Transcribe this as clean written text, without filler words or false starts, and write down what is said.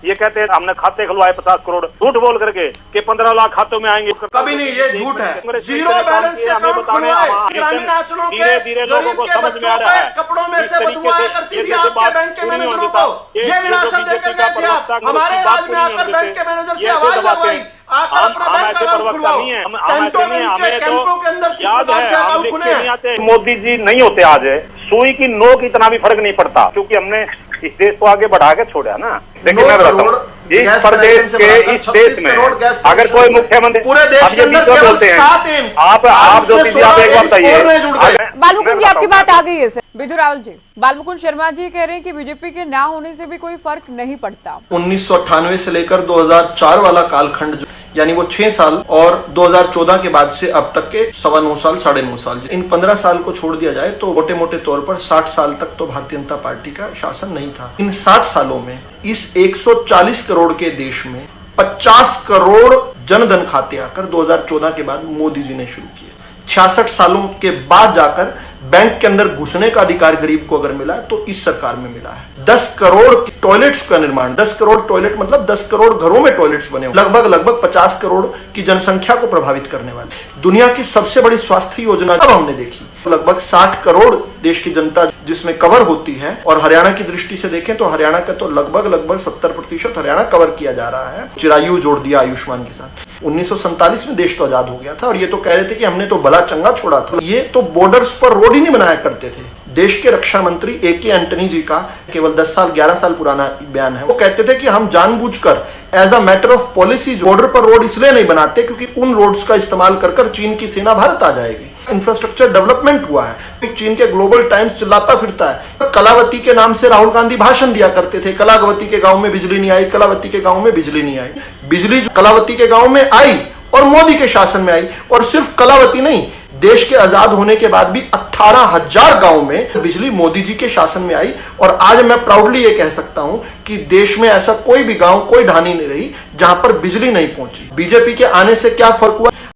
ये कहते हैं हमने खाते खुलवाए 50 करोड़, झूठ बोल करके कि 15 लाख खातों में आएंगे। कभी नहीं, ये झूठ है। जीरो बैलेंस के अकाउंट खुलवाए, ग्रामीण अंचलों के गरीब के बच्चों के कपड़ों में से बदबुआएं करती थी आपके बैंक के मैनेजरों को। ये विरासत देकर गए थे आप। हमारे राज में आकर बैंक के मैनेजर से आवाज लगवाई, आकर अपना बैंक का अकाउंट खुलवाओ। टेंटों के नीचे, कैंपों के अंदर किस प्रकार से अकाउंट खुले हैं। मोदी जी नहीं होते आज सुई की नोक इतना भी फर्क नहीं पड़ता, क्योंकि हमने इस देश को आगे बढ़ा के छोड़ा ना। देखिए मैं बताता हूँ, इस प्रदेश के इस देश में अगर कोई मुख्यमंत्री पूरे देश के अंदर केवल 7 एम्स, आप जो दीजिए आप एक बार बताइए। बालमुकुंद जी आपकी बात आ गई है सर। विधु रावल जी, बालमुकुंद शर्मा जी कह रहे हैं कि बीजेपी के ना होने से भी कोई फर्क नहीं पड़ता। 1998 से लेकर 2004 वाला कालखंड, यानी वो 6 साल, और 2014 के बाद से अब तक के 9.25 साल, 9.5 साल, इन 15 साल को छोड़ दिया जाए तो मोटे मोटे तौर पर 60 साल तक तो भारतीय जनता पार्टी का शासन नहीं था। इन 60 सालों में इस 140 करोड़ के देश में 50 करोड़ जनधन खाते आकर 2014 के बाद मोदी जी ने शुरू किए। 66 सालों के बाद जाकर बैंक के अंदर घुसने का अधिकार गरीब को अगर मिला है तो इस सरकार में मिला है। 10 करोड़ टॉयलेट्स का निर्माण, 10 करोड़ टॉयलेट मतलब 10 करोड़ घरों में टॉयलेट्स बने, लगभग 50 करोड़ की जनसंख्या को प्रभावित करने वाली दुनिया की सबसे बड़ी स्वास्थ्य योजना अब हमने देखी। लगभग 60 करोड़ देश की जनता जिसमें कवर होती है, और हरियाणा की दृष्टि से देखें तो हरियाणा का तो लगभग 70% हरियाणा कवर किया जा रहा है। चिरायु जोड़ दिया आयुष्मान के साथ। 1947 में देश तो आजाद हो गया था, और ये तो कह रहे थे कि हमने तो भला चंगा छोड़ा था। ये तो बॉर्डर्स पर रोड ही नहीं बनाया करते थे। देश के रक्षा मंत्री AK एंटनी जी का केवल 10 साल 11 साल पुराना बयान है। वो कहते थे कि हम जानबूझकर as a matter of policy border पर रोड इसलिए नहीं बनाते क्योंकि उन रोड्स का इस्तेमाल कर चीन की सेना भारत आ जाएगी। इंफ्रास्ट्रक्चर डेवलपमेंट हुआ है। चीन के ग्लोबल टाइम्स चिल्लाता फिरता है। कलावती के नाम से राहुल गांधी भाषण दिया करते थे, कलावती के गांव में बिजली नहीं आई, कलावती के गांव में बिजली नहीं आई। बिजली कलावती के गांव में आई और मोदी के शासन में आई। और सिर्फ कलावती नहीं, देश के आजाद होने के बाद भी 18,000 गांव में बिजली मोदी जी के शासन में आई। और आज मैं प्राउडली ये कह सकता हूं कि देश में ऐसा कोई भी गांव, कोई ढानी नहीं रही जहां पर बिजली नहीं पहुंची। बीजेपी के आने से क्या फर्क हुआ?